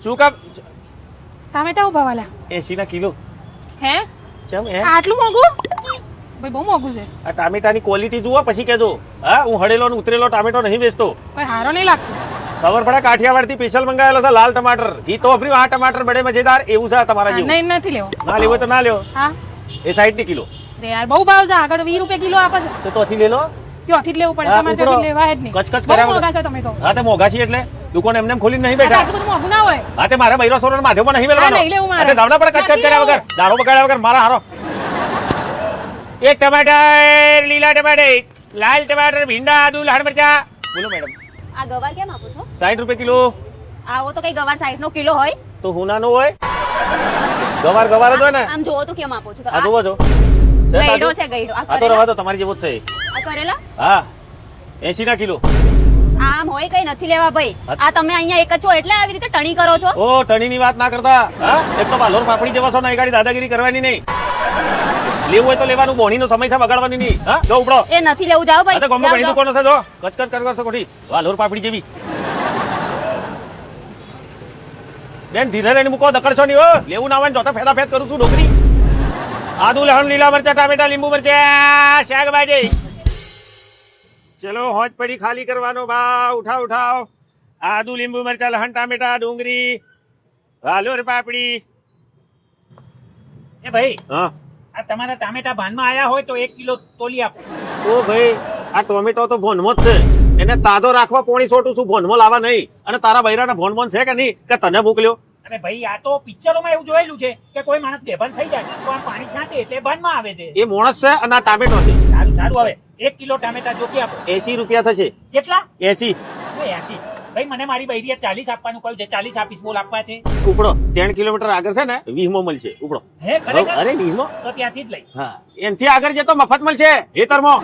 શું કામ ટામેટા ઉભા વાલા 80 ના કિલો હે ચમ હે આટલું મોંઘું ભાઈ બહુ મોંઘું છે આ ટામેટાની ક્વોલિટી જુઓ પછી કહેજો હા હું હળેલો ને ઉતરેલો ટામેટો નહીં વેચતો ભાઈ હારો નહીં લાગતો ખબર પડે કાઠિયાવાડ થી સ્પેશિયલ મંગાવેલો છે લાલ ટમાટર ઘી તો વાપર્યું આ ટમાટર બડે મજેદાર એવું છે તમારા જેવું નહીં નથી લેવો ના લેવો તો ના લેવો હા એ 60 ની કિલો રે યાર બહુ ભાવ છે આગળ 20 રૂપિયા કિલો આપે છે તો તોથી લે લો ત્યાંથી જ લેવું પડે હા, તમારે ઉપડો. ત્યાંથી લેવાય જ નહીં કચકચ બહુ કર્યા મોંઘા વગર. છે તમે કહો હા તે મોંઘા છે એટલે દુકાન એમને એમ ખોલીને નહીં બેઠા આટલું બધું મોંઘું ના હોય હા તે મારા બૈરો સોનો માધેવમાં નહીં મેળવાનો હા, નહીં લેવું મારે. હા તે દાવના પડે કચકચ નથી કર્યા વગર લેવું. દારૂ બગાડ્યા વગર મારા હારો એક ટમાટર લીલા ટમાટર લાલ ટમાટર ભીંડા આદુ લાલ મરચા બોલો મેડમ આ ગવાર કેમ આપો છો 60 રૂપિયા કિલો આવો તો કઈ ગવાર 60 નો કિલો હોય તો હુનાનો હોય ગવાર ગવાર જ હોય ને આમ જોવો તો કેમ આપો છો આ જોવો છો છે ગઈડો તાજું? છે ગઈડો આ તો રવા દો તમારી જેવો જ છે આ કરેલા હા 80 ના કિલો આમ હોય કઈ નથી લેવા ભાઈ હા. આ તમે અહીંયા એક જ છો એટલે આવી રીતે ટણી કરો છો ઓ ટણીની વાત ના કરતા હા એક તો બાલોર પાપડી જેવા છો ને એ ગાડી દાદાગીરી કરવાની નહીં લેવું હોય તો લેવાનું બોણીનો સમય છે બગાડવાની નહીં હા જો ઉપડો એ નથી લેવું જાવ આ ભાઈ તો ગમે જાઓ, ઘણી જાઓ. દુકાનો છે જો કચકચ કરવા છે ખોટી બાલોર પાપડી જેવી બેન ધીરે રહીને મૂકો દકડ છો નહીં હો લેવું ના હોય ને જોતા ફેદા ફેદ કરું છું ડોકરી આદુ લહણ લીલા મરચા ટામેટા લીંબુ મરચા શાકભાજી ચલો હોજ પડી ખાલી કરવાનો ભાવ ઉઠાવ ઉઠાવ આદુ લીંબુ મરચા લહણ ટામેટા ડુંગળી વાલોર પાપડી એ ભાઈ હા આ તમારા ટામેટા ભાનમાં આયા હોય તો 1 કિલો તોલી આપો ઓ ભાઈ આ ટોમેટો તો ભોનમાં જ છે એને તાજો રાખવા પોણી છોટું શું ભોનમાં લાવવા નહીં અને તારા બૈરાના ભોનમાં છે કે નહીં કે તને મોકલ્યો અને ભાઈ આ તો પિક્ચરોમાં એવું જોયેલું છે કે કોઈ માણસ બેભાન થઈ જાય તો આ પાણી છાંટે એટલે ભાનમાં આવે છે એ માણસ છે અને આ ટામેટો છે સારું સારું હવે 1 કિલો ટામેટા જોકી આપો 80 રૂપિયા થશે કેટલા 80 80 ભાઈ મને મારી બૈરીએ 40 આપવાનું કહ્યું છે 40 આપીશ બોલ આપવા છે ઉપડો 3 કિલોમીટર આગળ છે ને 20 માં મળશે ઉપડો હે ખરેખર અરે 20 માં તો ત્યાંથી જ લઈ હા એનથી આગળ જતો મફત મળશે હેતરમાં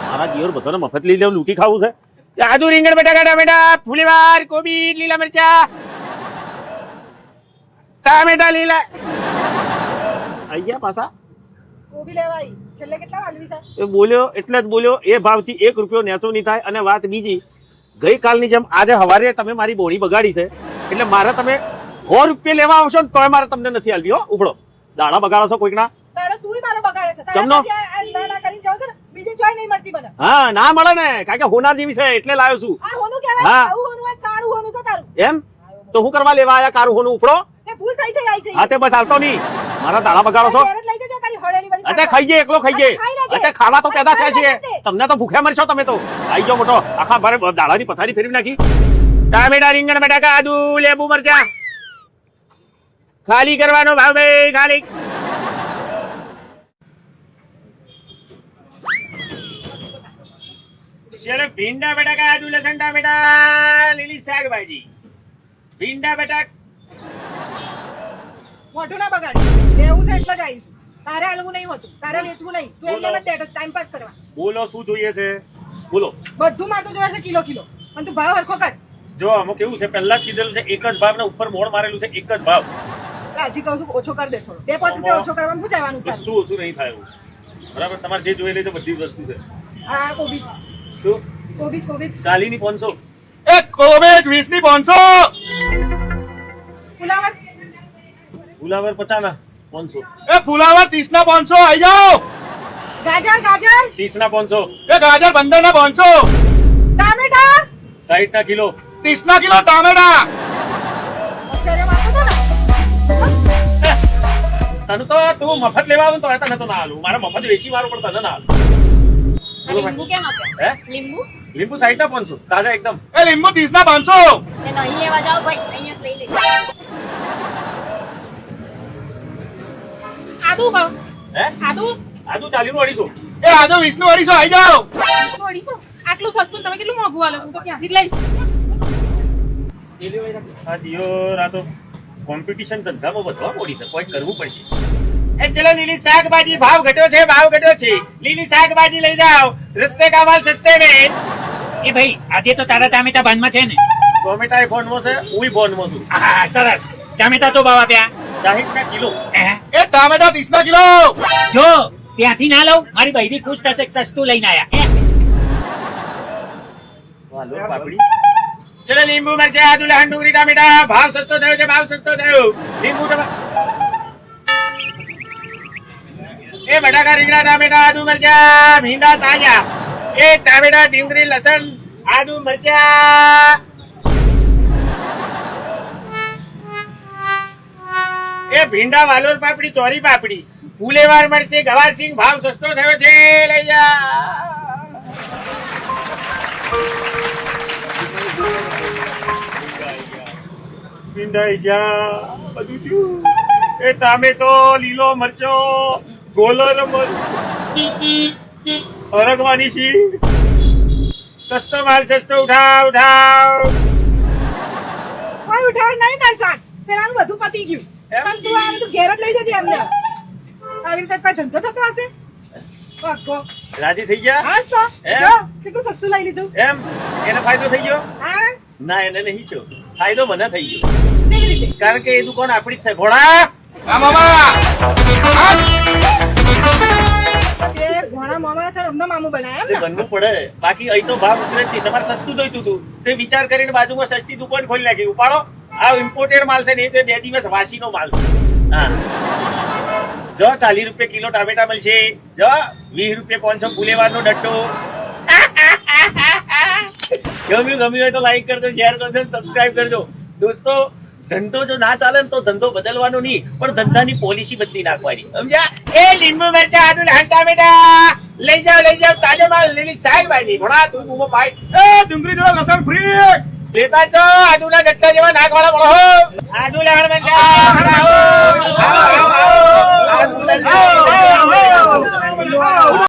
મારા દિયોર બધાને મફત લઈ લેવું લૂંટી ખાવું છે આદુ રીંગણ બટાકા ટામેટા ફુલીવાર કોબી લીલા મરચા ટામેટા લીલા આઈ ગયા પાછા કોબી લેવાય છેલ્લે કેટલા વાલવી છે એ બોલ્યો એટલે જ બોલ્યો એ ભાવથી 1 રૂપિયો નેચો નહીં થાય અને વાત બીજી ગઈકાલની જેમ આજે સવારે તમે મારી બોડી બગાડી છે એટલે મારે તમે 100 રૂપિયા લેવા આવશો ને તોય મારે તમને નથી આલવી હો ઉપડો દાડા બગાડો છો કોઈકના તારે તુંય મારે બગાડે છે ચમનો? ના કરી જાવ છે ને બીજી જોઈ નહીં મળતી મને હા ના મળે ને કારણ કે હોનાર જેવી છે એટલે લાવ્યો છું આ હોનું હા. કહેવાય આવું હોનું એક કાળું હોનું છે તારું એમ તો હું કરવા લેવા આયા કારું હોનું ઉપડો તે ભૂલ થઈ જાય આઈ હા તે બસ આવતો નહીં મારા દાડા બગાડો છો ઘેર જ લઈ જજે તારી હળેલી બધી અત્યારે ખાઈ જાય એકલો ખાઈ જાય ખાઈ લેજે. અત્યારે ખાવા તો પેદા થયા ખાઈ છીએ લેજે. તમને તો ભૂખ્યા મરશો તમે તો આઈ જાઓ મોટો આખા ભારે દાડાની પથારી ફેરવી નાખી ટામેટા રીંગણ બટાકા આદુ લેબુ મરચા ખાલી કરવાનો ભાવ ભાઈ ખાલી ચલો ભીંડા બટાકા આદુ લસણ ટામેટા લીલી શાકભાજી ભીંડા બટાકા મોઢું ના બગાડી લેવું છે એટલે જ આવીશું તારે હાલવું નહીં હોતું તારે વેચવું નહીં તું એમને મત બેઠો ટાઈમ પાસ કરવા બોલો શું જોઈએ છે બોલો બધું મારે તો જોઈએ છે કિલો કિલો અને તું ભાવ હરખો કર જો આમાં કેવું છે પહેલા જ કીધેલું છે એક જ ભાવ ને ઉપર મોડ મારેલું છે એક જ ભાવ હજી કહું છું કે ઓછો કરી દે થોડો 2-5 રૂપિયા ઓછો કરવામાં પૂછાવાનું તારે શું ઓછું નહીં થાય એવું બરાબર તમારે જે જોઈ લેજો બધી વસ્તુ છે આ કોબીજ શું કોબીજ 40 ની 500 એક કોબેજ 20 ની 500 ફુલાવર ફુલાવર 50 ના 500 એ ફુલાવર 30 ના 500 આઈ જાઓ ગાજર 30 ના 500 એ ગાજર 15 ના 500 ટામેટા 60 ના કિલો 30 ના કિલો ટામેટા અસરે વાતો તો ને તને તો તું મફત લેવા આવું ને તો તને તો ના આલું મારે મફત વેચી વાળું પણ તને ના આલું આ લીંબુ કેમ આપ્યા હે લીંબુ લીંબુ 60 ના 500 તાજા એકદમ એ લીંબુ 30 ના 500 એ નહીં લેવા જાવ ભાઈ અહીંયા જ લઈ લેજો આદુ ભાવ હે આદુ આદુ 40 નું 250 એ આજો 20 નું 250 આઈ જાઓ 250 આટલું સસ્તું તમે કેટલું મોંઘું આલો હું તો ક્યાંથી જ લઈશ આ દિયોર આ તો કોમ્પિટિશન ધંધામાં વધવા મોડી છે કોઈ કરવું પડશે એ ચલો લીલી શાકભાજી ભાવ ઘટ્યો છે લીલી શાકભાજી લઈ જાઓ રસ્તે કા માલ સસ્તે में એ ભાઈ આજે તો તારા ટામેટા ભાનમાં છે ને ટોમેટા ફોનમાં છે હું ફોનમાં છું હા સરસ ટામેટા શું ભાવ આપ્યા 60 ના કિલો હે? એ ટામેટા 30 ના કિલો જો ત્યાંથી ના લઉં મારી બૈરી ખુશ થશે કે સસ્તું લઈને આયા હે? વાલો પાપડી ચલો લીંબુ મરચા આદુ લસણ ડુંગળી ટામેટા ભાવ સસ્તો થયો છે ભાવ સસ્તો થયો લીંબુ એ બટાકા રીંગણા ટામેટા આદુ મરચા ભીંડા તાજા એ ટામેટા ડુંગળી લસણ આદુ મરચા એ ભીંડા વાલોર પાપડી ચોરી પાપડી ફુલેવાર મળશે ગવાર સિંગ ભાવ સસ્તો થયો છે લઈ જા ભીંડાઈ જા બધું થયું એ ટામેટો લીલો મરચો ગોલર અરગવાની સિંગ સસ્તો માલ સસ્તો ઉઠાવ ઉઠાવ કોઈ ઉઠાવ નહીં તાર શાક પેલાનું બધું પતી ગયું એમ? પણ તું આ બધું ઘેર જ લઈ જજે એમને આવી રીતે કોઈ ધંધો થતો હશે પાક્કો. રાજી થઈ ગયા હા તો એમ? જો કેટલું સસ્તું લઈ લીધું એમ એને ફાયદો થઈ ગયો હા ના એને નહીં થયો ફાયદો મને થઈ ગયો કેવી રીતે કારણ કે એ દુકાન આપણી જ છે ઘોડા હા મામા એ ઘણા મામા છે ને અમને મામું બનાય તે એમ ને બનવું પડે બાકી અહીં તો ભાવ ઉતરે જ નહીં તમારે સસ્તું જોઈતું હતું તે વિચાર કરીને બાજુમાં સસ્તી દુકાન ખોલી નાખી ઉપાડો આ ઇમ્પોર્ટેડ માલ છે ને એ 2 દિવસ વાસીનો માલ છે હા જો 40 રૂપિયા કિલો ટામેટા મળશે જો 20 રૂપિયા 500 ફુલેવારનો ડટ્ટો ગમ્યું હોય તો લાઈક કરજો શેર કરજો સબસ્ક્રાઇબ કરજો દોસ્તો ધંધો જો ના ચાલે ને તો ધંધો બદલવાનો નહીં પણ ધંધાની પોલિસી બદલી નાખવાની સમજ્યા એ લીંબુ મરચા આદુ લસણ ટામેટા લઈ જાઓ તાજો માલ લીલી શાકભાજી ઘોડા તું બૂમો પાડ એ ડુંગળી જોડે લસણ ફ્રી લેતા તો આદુના ડટ્ટા જેવા નાકવાળા મળો આદુ લસણ મરચા આવો આદુ લસણ